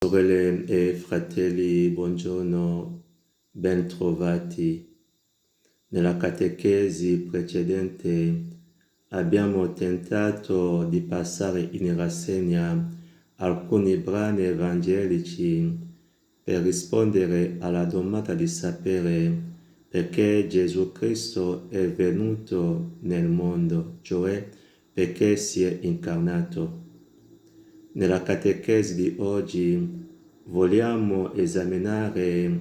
Sorelle e fratelli, buongiorno, ben trovati. Nella catechesi precedente abbiamo tentato di passare in rassegna alcuni brani evangelici per rispondere alla domanda di sapere perché Gesù Cristo è venuto nel mondo, cioè perché si è incarnato. Nella catechesi di oggi vogliamo esaminare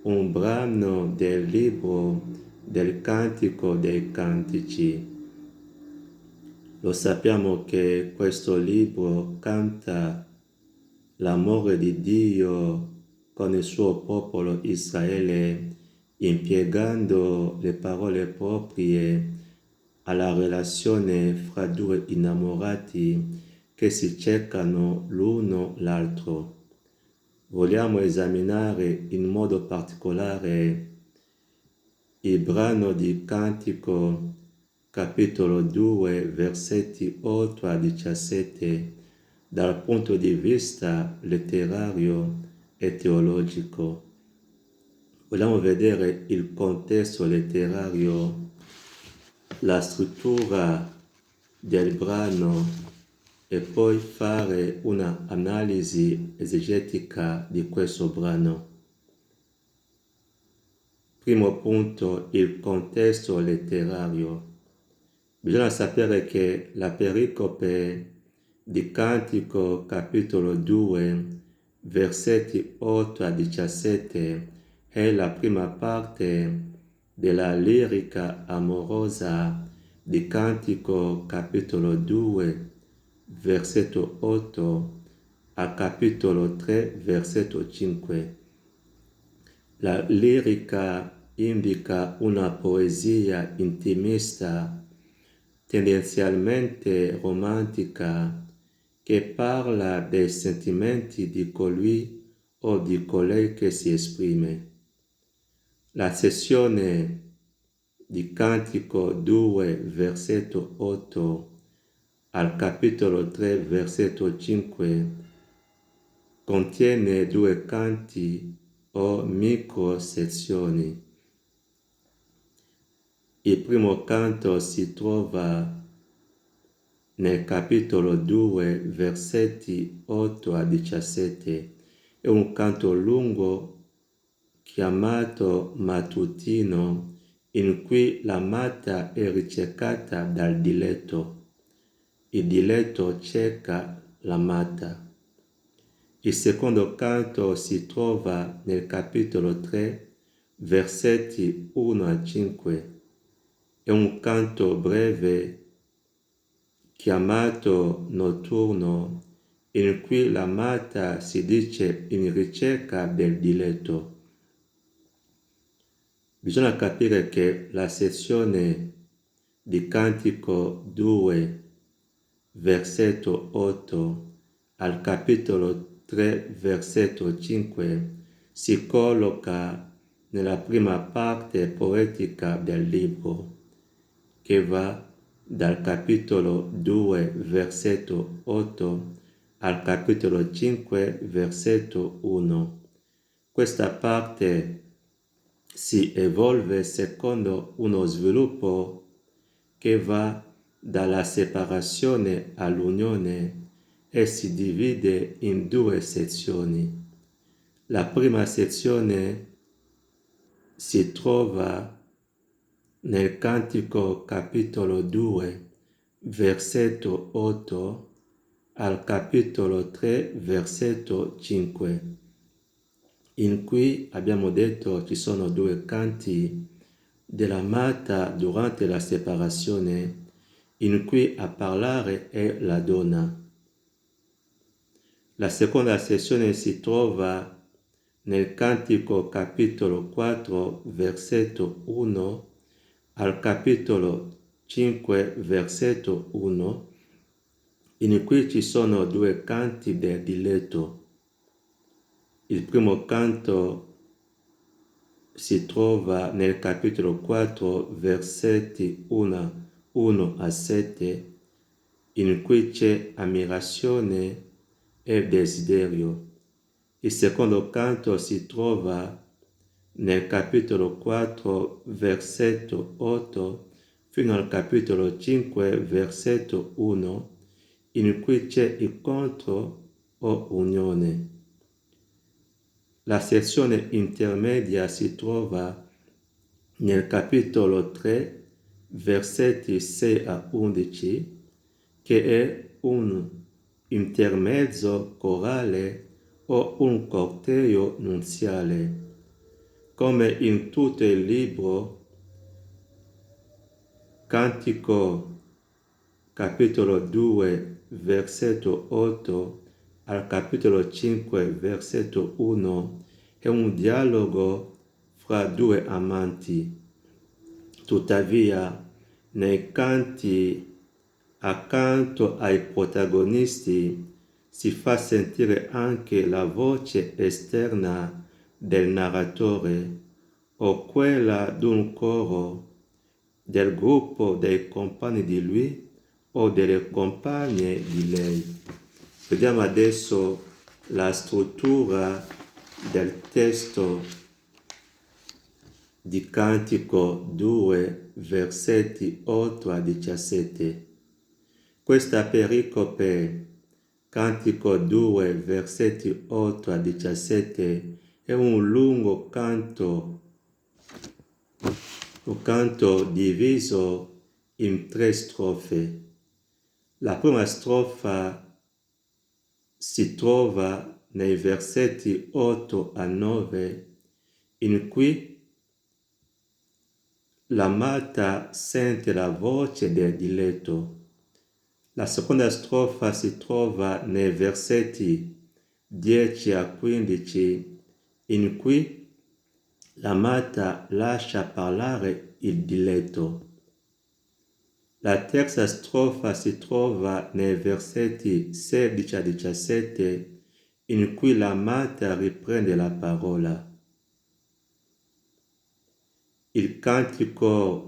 un brano del libro del Cantico dei Cantici. Lo sappiamo che questo libro canta l'amore di Dio con il suo popolo Israele, impiegando le parole proprie alla relazione fra due innamorati che si cercano l'uno l'altro. Vogliamo esaminare in modo particolare il brano di Cantico, capitolo 2, versetti 8 a 17, dal punto di vista letterario e teologico. Vogliamo vedere il contesto letterario, la struttura del brano e poi fare una analisi esegetica di questo brano. Primo punto, il contesto letterario. Bisogna sapere che la pericope di Cantico capitolo 2, versetti 8 a 17 è la prima parte della lirica amorosa di Cantico capitolo 2, versetto 8 a capitolo 3, versetto 5. La lirica indica una poesia intimista, tendenzialmente romantica, che parla dei sentimenti di colui o di colei che si esprime. La sezione di Cantico 2, versetto 8 al capitolo 3, versetto 5, contiene due canti o microsezioni. Il primo canto si trova nel capitolo 2, versetti 8 a 17. È un canto lungo chiamato mattutino, in cui l'amata è ricercata dal diletto. Il diletto cerca l'amata. Il secondo canto si trova nel capitolo 3, versetti 1 a 5. È un canto breve chiamato notturno, in cui l'amata si dice in ricerca del diletto. Bisogna capire che la sezione di Cantico 2, versetto 8 al capitolo 3, versetto 5 si colloca nella prima parte poetica del libro, che va dal capitolo 2, versetto 8 al capitolo 5, versetto 1. Questa parte si evolve secondo uno sviluppo che va dalla separazione all'unione e si divide in due sezioni. La prima sezione si trova nel Cantico capitolo 2, versetto 8 al capitolo 3, versetto 5, in cui abbiamo detto ci sono due canti dell'amata durante la separazione, in cui a parlare è la donna. La seconda sezione si trova nel Cantico capitolo 4, versetto 1 al capitolo 5, versetto 1, in cui ci sono due canti del diletto. Il primo canto si trova nel capitolo 4, versetti 1 a 7, in cui c'è ammirazione e desiderio. Il secondo canto si trova nel capitolo 4, versetto 8, fino al capitolo 5, versetto 1, in cui c'è incontro o unione. La sezione intermedia si trova nel capitolo 3, versetti 6 a 11, che è un intermezzo corale o un corteo nunziale. Come in tutto il libro, Cantico capitolo 2, versetto 8 al capitolo 5, versetto 1, è un dialogo fra due amanti. Tuttavia, nei canti, accanto ai protagonisti, si fa sentire anche la voce esterna del narratore o quella d'un coro, del gruppo dei compagni di lui o delle compagne di lei. Vediamo adesso la struttura del testo di Cantico 2, versetti 8 a 17. Questa pericope, Cantico 2, versetti 8 a 17, è un lungo canto diviso in 3 strofe. La prima strofa si trova nei versetti 8 a 9, in cui l'amata sente la voce del diletto. La seconda strofa si trova nei versetti 10 a 15, in cui l'amata lascia parlare il diletto. La terza strofa si trova nei versetti 16 a 17, in cui l'amata riprende la parola. Il Cantico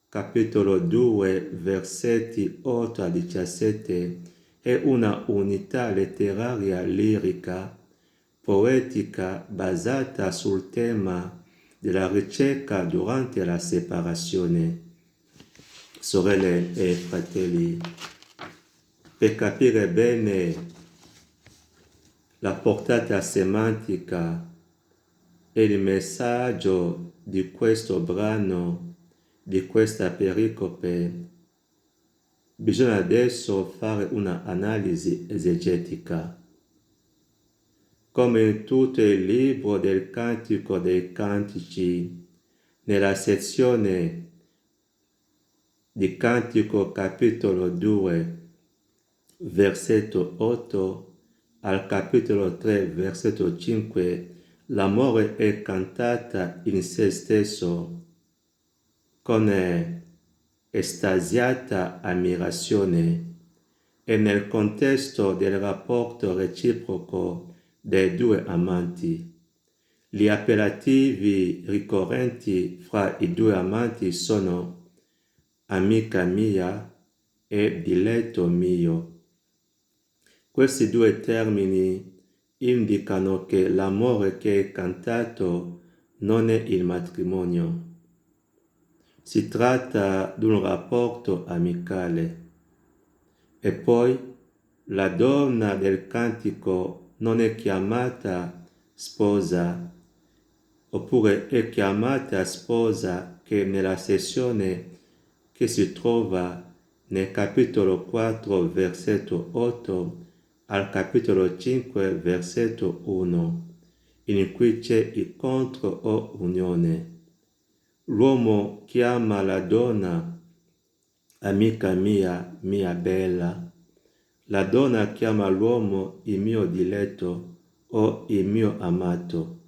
capitolo 2, versetti 8 a 17, è una unità letteraria lirica, poetica, basata sul tema della ricerca durante la separazione. Sorelle e fratelli, per capire bene la portata semantica e il messaggio di questo brano, di questa pericope, bisogna adesso fare una analisi esegetica. Come in tutto il libro del Cantico dei Cantici, nella sezione di Cantico capitolo 2, versetto 8 al capitolo 3, versetto 5, l'amore è cantata in se stesso con estasiata ammirazione e nel contesto del rapporto reciproco dei due amanti. Gli appellativi ricorrenti fra i due amanti sono amica mia e diletto mio. Questi due termini indicano che l'amore che è cantato non è il matrimonio. Si tratta di un rapporto amicale. E poi la donna del cantico non è chiamata sposa, oppure è chiamata sposa che nella sezione che si trova nel capitolo 4, versetto 8, al capitolo 5, versetto 1, in cui c'è incontro o unione. L'uomo chiama la donna amica mia, mia bella. La donna chiama l'uomo il mio diletto o il mio amato.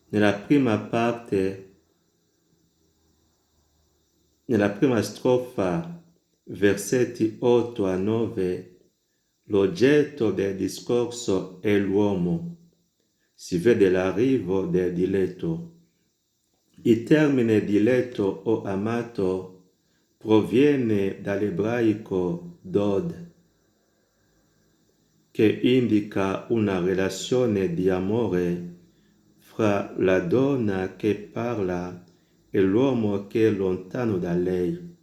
Nella prima strofa, versetti 8 a 9, l'oggetto del discorso è l'uomo. Si vede l'arrivo del diletto. Il termine diletto o amato proviene dall'ebraico dod, che indica una relazione di amore fra la donna che parla e l'uomo che è lontano da lei.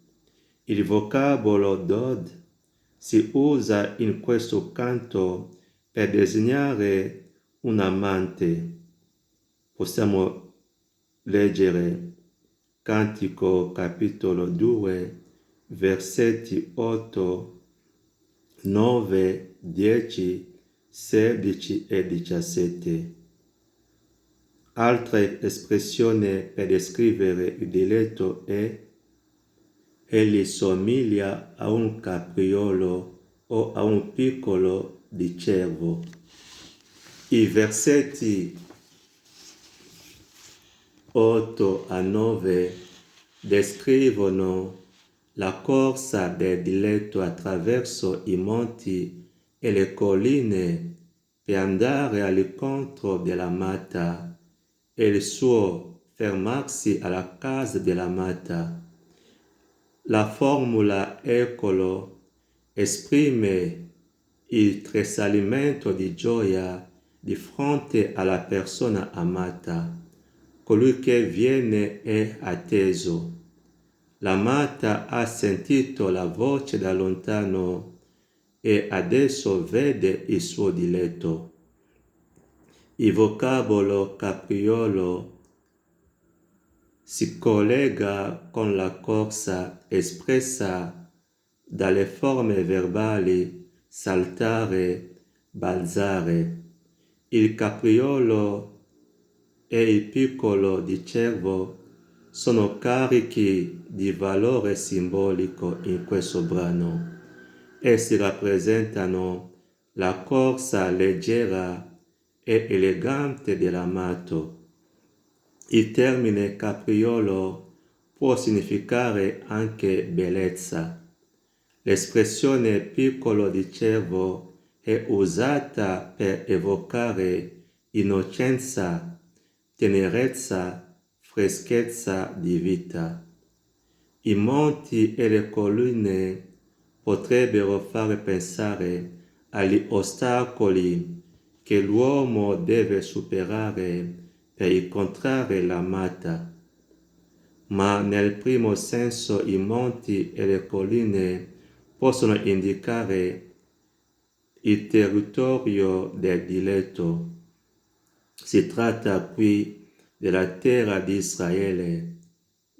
Il vocabolo dod si usa in questo canto per designare un amante. Possiamo leggere Cantico capitolo 2, versetti 8, 9, 10, 16 e 17. Altra espressione per descrivere il diletto è egli somiglia a un capriolo o a un piccolo di cervo. I versetti 8 a 9 descrivono la corsa del diletto attraverso i monti e le colline per andare all'incontro dell'amata e il suo fermarsi alla casa dell'amata. La formula eccolo esprime il tresalimento di gioia di fronte alla persona amata. Colui che viene è atteso. L'amata ha sentito la voce da lontano e adesso vede il suo diletto. Il vocabolo capriolo si collega con la corsa espressa dalle forme verbali saltare, balzare. Il capriolo e il piccolo di cervo sono carichi di valore simbolico in questo brano. Essi rappresentano la corsa leggera e elegante dell'amato. Il termine capriolo può significare anche bellezza. L'espressione piccolo di cervo è usata per evocare innocenza, tenerezza, freschezza di vita. I monti e le colline potrebbero fare pensare agli ostacoli che l'uomo deve superare per incontrare l'amata, ma nel primo senso i monti e le colline possono indicare il territorio del diletto. Si tratta qui della terra di Israele.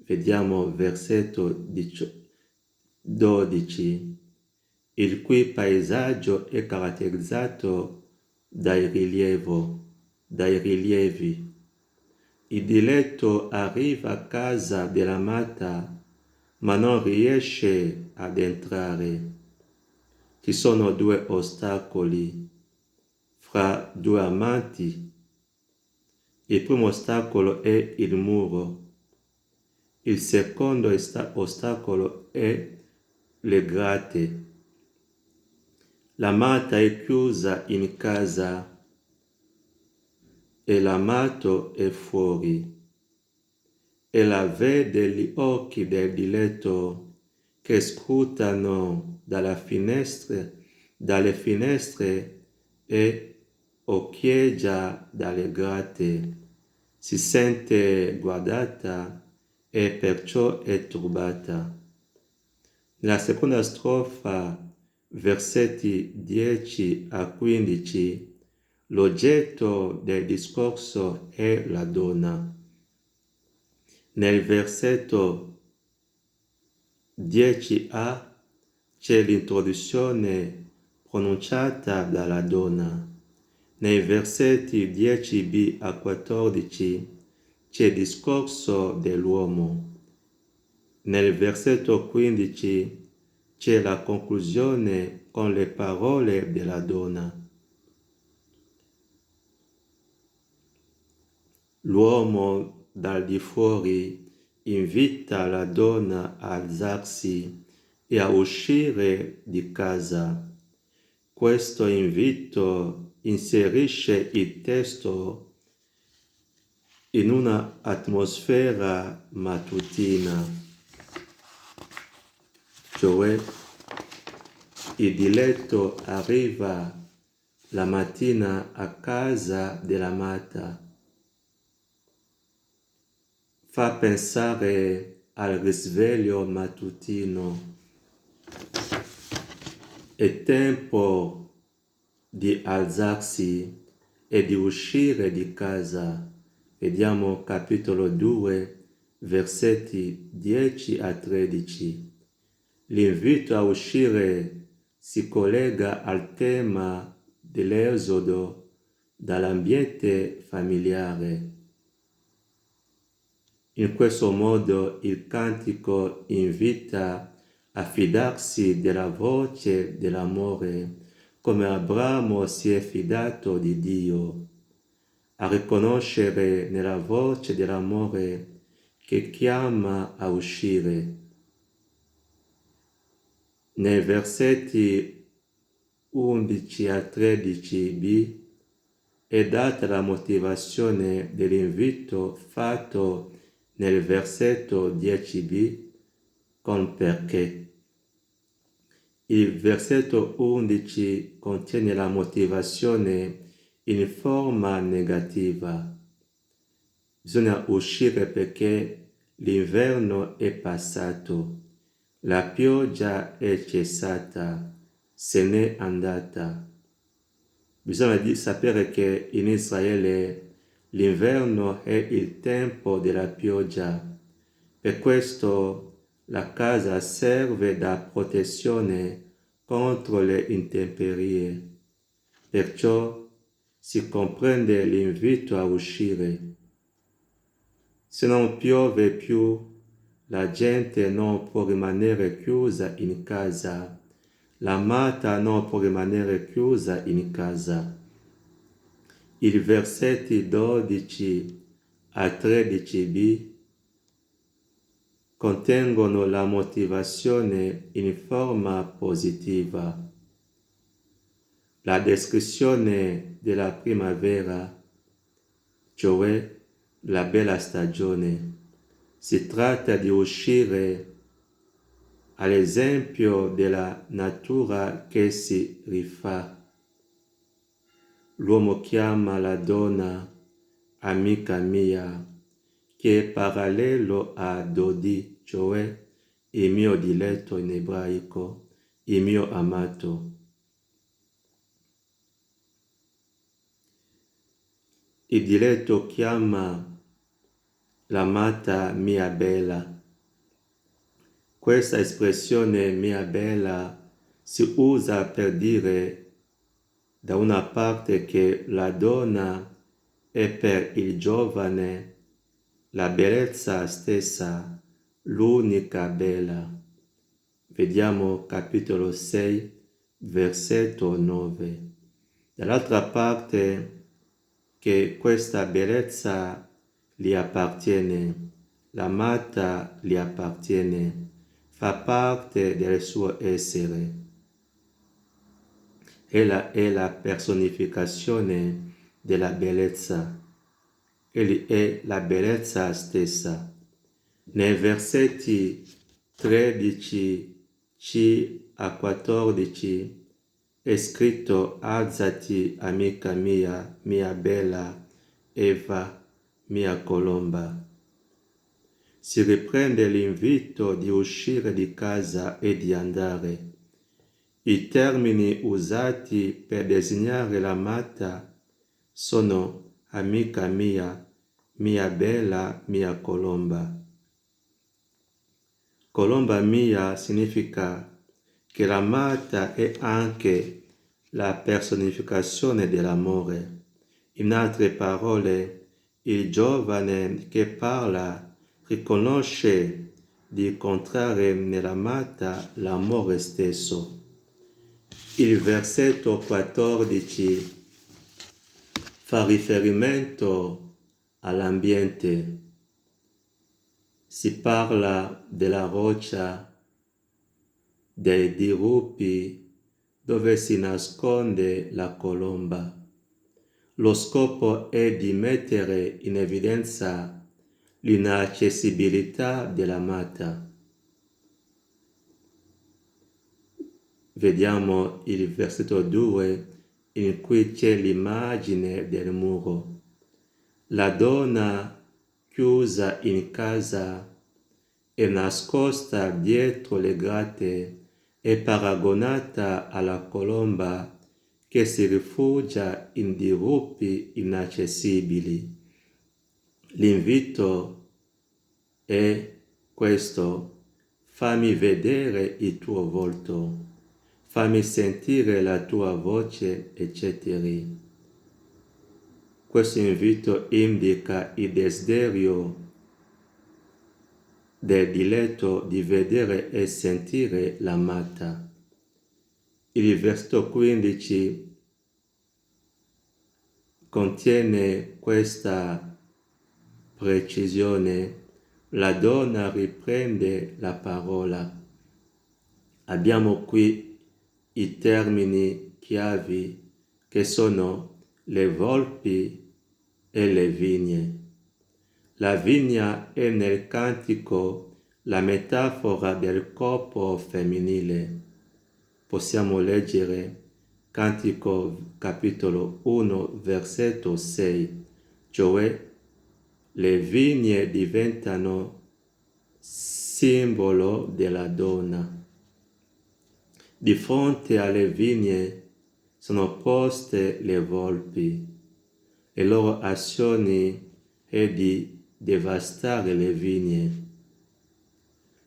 Vediamo versetto 12, il cui paesaggio è caratterizzato dai rilievi. Il diletto arriva a casa dell'amata, ma non riesce ad entrare. Ci sono due ostacoli fra due amanti. Il primo ostacolo è il muro. Il secondo ostacolo è le grate. L'amata è chiusa in casa e l'amato è fuori. Ella vede gli occhi del diletto che scrutano dalle finestre e occhieggia dalle grate. Si sente guardata e perciò è turbata. Nella seconda strofa, versetti 10 a 15, l'oggetto del discorso è la donna. Nel versetto 10a c'è l'introduzione pronunciata dalla donna. Nei versetti 10b a 14 c'è il discorso dell'uomo. Nel versetto 15 c'è la conclusione con le parole della donna. L'uomo dal di fuori invita la donna a alzarsi e a uscire di casa. Questo invito inserisce il testo in una atmosfera mattutina, cioè il diletto arriva la mattina a casa della Mata. Fa pensare al risveglio mattutino. È tempo di alzarsi e di uscire di casa. Vediamo capitolo 2, versetti 10 a 13. L'invito a uscire si collega al tema dell'esodo dall'ambiente familiare. In questo modo il cantico invita a fidarsi della voce dell'amore, come Abramo si è fidato di Dio, a riconoscere nella voce dell'amore che chiama a uscire. Nei versetti 11 a 13b è data la motivazione dell'invito fatto nel versetto 10b con perché. Il versetto 11 contiene la motivazione in forma negativa. Bisogna uscire perché l'inverno è passato, la pioggia è cessata, se n'è andata. Bisogna sapere che in Israele l'inverno è il tempo della pioggia. Per questo la casa serve da protezione contro le intemperie. Perciò si comprende l'invito a uscire. Se non piove più, la gente non può rimanere chiusa in casa. L'amata non può rimanere chiusa in casa. I versetti 12 a 13b contengono la motivazione in forma positiva. La descrizione della primavera, cioè la bella stagione. Si tratta di uscire all'esempio della natura che si rifà. L'uomo chiama la donna amica mia, che è parallelo a Dodi, cioè il mio diletto in ebraico, il mio amato. Il diletto chiama l'amata mia bella. Questa espressione mia bella si usa per dire da una parte che la donna è per il giovane la bellezza stessa, l'unica bella. Vediamo capitolo 6, versetto 9. Dall'altra parte che questa bellezza gli appartiene, l'amata gli appartiene, fa parte del suo essere. Ella è la personificazione della bellezza. Egli è la bellezza stessa. Nei versetti 13c a 14 è scritto: alzati, amica mia, mia bella Eva, mia colomba. Si riprende l'invito di uscire di casa e di andare. I termini usati per designare l'amata sono amica mia, mia bella, mia colomba. Colomba mia significa che l'amata è anche la personificazione dell'amore. In altre parole, il giovane che parla riconosce di incontrare nell'amata l'amore stesso. Il versetto 14 fa riferimento all'ambiente. Si parla della roccia, dei dirupi dove si nasconde la colomba. Lo scopo è di mettere in evidenza l'inaccessibilità dell'amata. Vediamo il versetto 2 in cui c'è l'immagine del muro. La donna chiusa in casa e nascosta dietro le grate è paragonata alla colomba che si rifugia in dirupi inaccessibili. L'invito è questo: fammi vedere il tuo volto, fammi sentire la tua voce, eccetera. Questo invito indica il desiderio del diletto di vedere e sentire l'amata. Il versetto 15 contiene questa precisione. La donna riprende la parola. Abbiamo qui i termini chiavi che sono le volpi e le vigne. La vigna è nel cantico la metafora del corpo femminile. Possiamo leggere Cantico capitolo 1 versetto 6, cioè le vigne diventano simbolo della donna. Di fronte alle vigne sono poste le volpi. Le loro azioni è di devastare le vigne.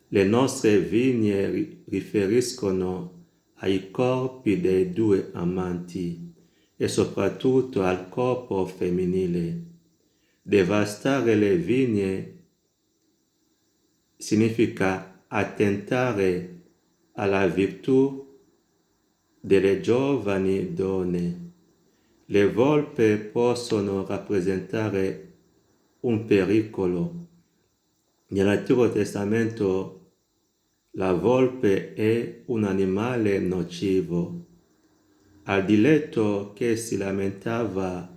Le nostre vigne riferiscono ai corpi dei due amanti e soprattutto al corpo femminile. Devastare le vigne significa attentare alla virtù delle giovani donne. Le volpi possono rappresentare un pericolo. Nell'Antico Testamento la volpe è un animale nocivo. Al diletto che si lamentava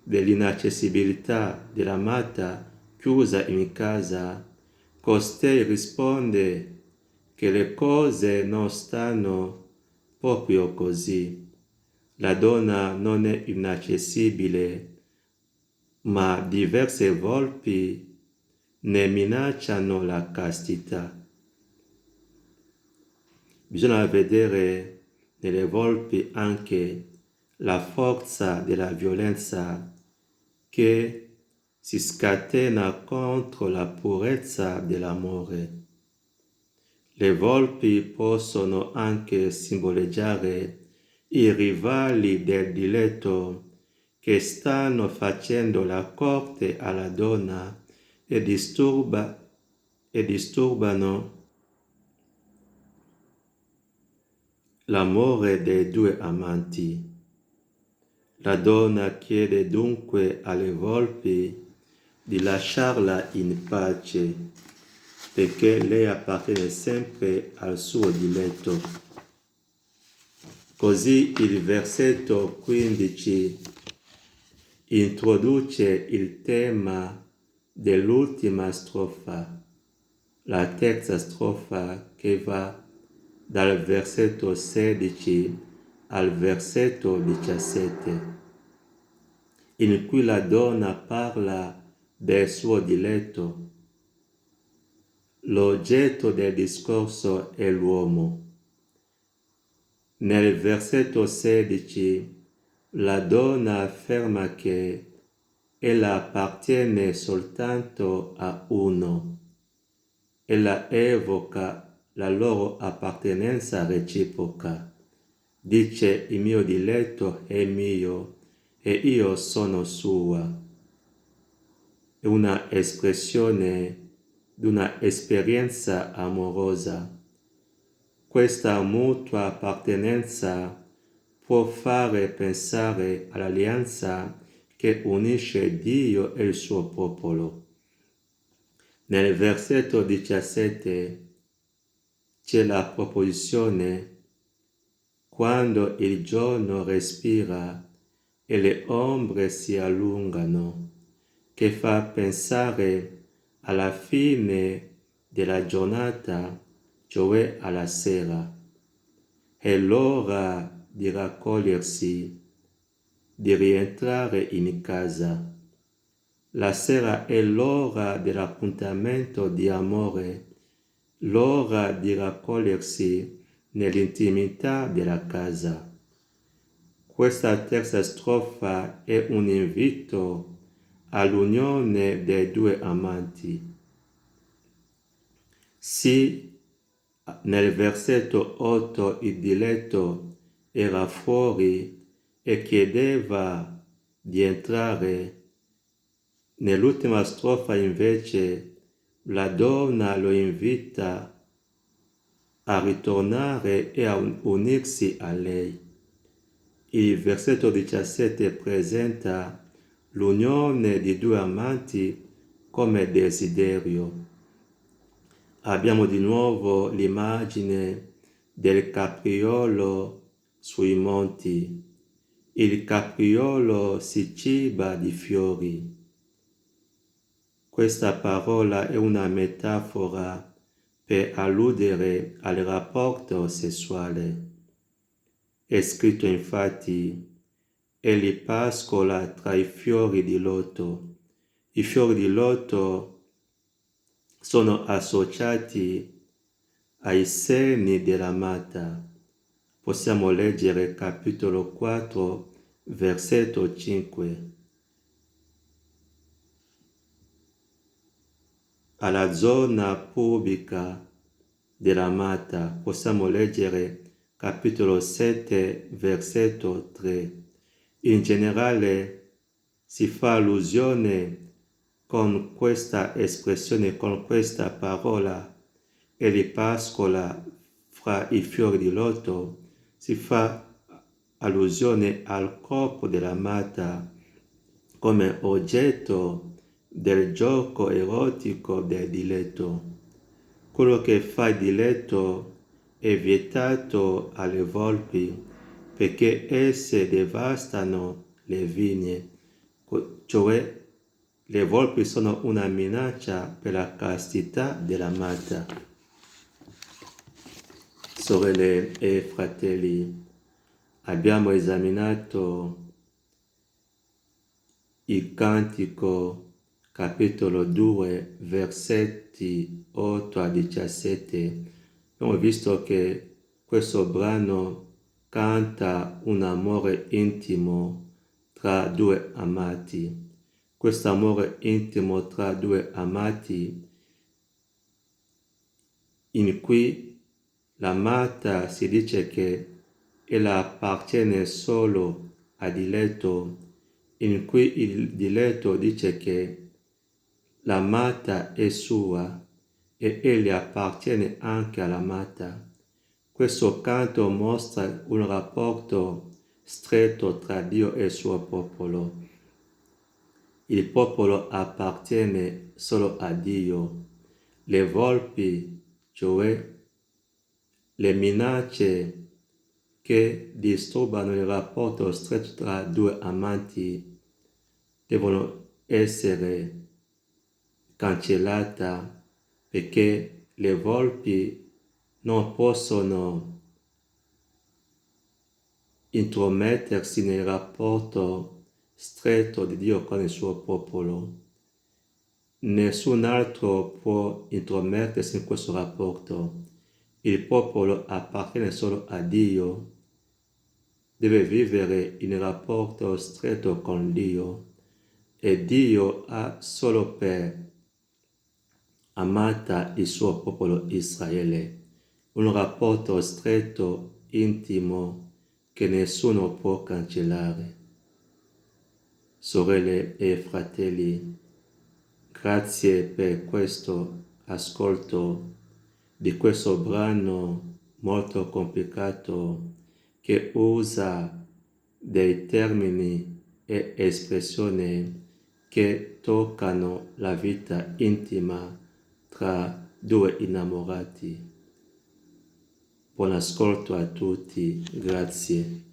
dell'inaccessibilità dell'amata chiusa in casa, costei risponde che le cose non stanno proprio così. La donna non è inaccessibile, ma diverse volpi ne minacciano la castità. Bisogna vedere nelle volpi anche la forza della violenza che si scatena contro la purezza dell'amore. Le volpi possono anche simboleggiare i rivali del diletto che stanno facendo la corte alla donna e disturbano l'amore dei due amanti. La donna chiede dunque alle volpi di lasciarla in pace, perché lei appartiene sempre al suo diletto. Così il versetto 15 introduce il tema dell'ultima strofa, la terza strofa che va dal versetto 16 al versetto 17, in cui la donna parla del suo diletto. L'oggetto del discorso è l'uomo. Nel versetto 16 la donna afferma che ella appartiene soltanto a uno. Ella evoca la loro appartenenza reciproca. Dice: il mio diletto è mio e io sono sua. È una espressione di una esperienza amorosa. Questa mutua appartenenza può fare pensare all'alleanza che unisce Dio e il suo popolo. Nel versetto 17 c'è la proposizione: quando il giorno respira e le ombre si allungano, che fa pensare alla fine della giornata, cioè alla sera. È l'ora di raccogliersi, di rientrare in casa. La sera è l'ora dell'appuntamento di amore, l'ora di raccogliersi nell'intimità della casa. Questa terza strofa è un invito all'unione dei due amanti. Sì, nel versetto 8 il diletto era fuori e chiedeva di entrare. Nell'ultima strofa invece la donna lo invita a ritornare e a unirsi a lei. Il versetto 17 presenta l'unione di due amanti come desiderio. Abbiamo di nuovo l'immagine del capriolo sui monti. Il capriolo si ciba di fiori. Questa parola è una metafora per alludere al rapporto sessuale. È scritto infatti: egli pascola tra i fiori di loto. I fiori di loto sono associati ai seni dell'amata. Possiamo leggere capitolo 4, versetto 5. Alla zona pubica dell'amata possiamo leggere capitolo 7, versetto 3. In generale si fa allusione con questa espressione, con questa parola, e li pascola fra i fiori di loto, si fa allusione al corpo dell'amata come oggetto del gioco erotico del diletto. Quello che fa il diletto è vietato alle volpi perché esse devastano le vigne, cioè le volpi sono una minaccia per la castità dell'amata. Sorelle e fratelli, abbiamo esaminato il Cantico capitolo 2 versetti 8 a 17. Abbiamo visto che questo brano canta un amore intimo tra due amati. Questo amore intimo tra due amati, in cui l'amata si dice che ella appartiene solo al diletto, in cui il diletto dice che l'amata è sua e egli appartiene anche all'amata. Questo canto mostra un rapporto stretto tra Dio e il suo popolo. Il popolo appartiene solo a Dio. Le volpi, cioè le minacce che disturbano il rapporto stretto tra due amanti, devono essere cancellate perché le volpi non possono intromettersi nel rapporto stretto di Dio con il suo popolo. Nessun altro può intromettersi in questo rapporto. Il popolo appartiene solo a Dio, deve vivere in rapporto stretto con Dio e Dio ha solo per amata il suo popolo Israele, un rapporto stretto, intimo, che nessuno può cancellare. Sorelle e fratelli, grazie per questo ascolto di questo brano molto complicato che usa dei termini e espressioni che toccano la vita intima tra due innamorati. Buon ascolto a tutti, grazie.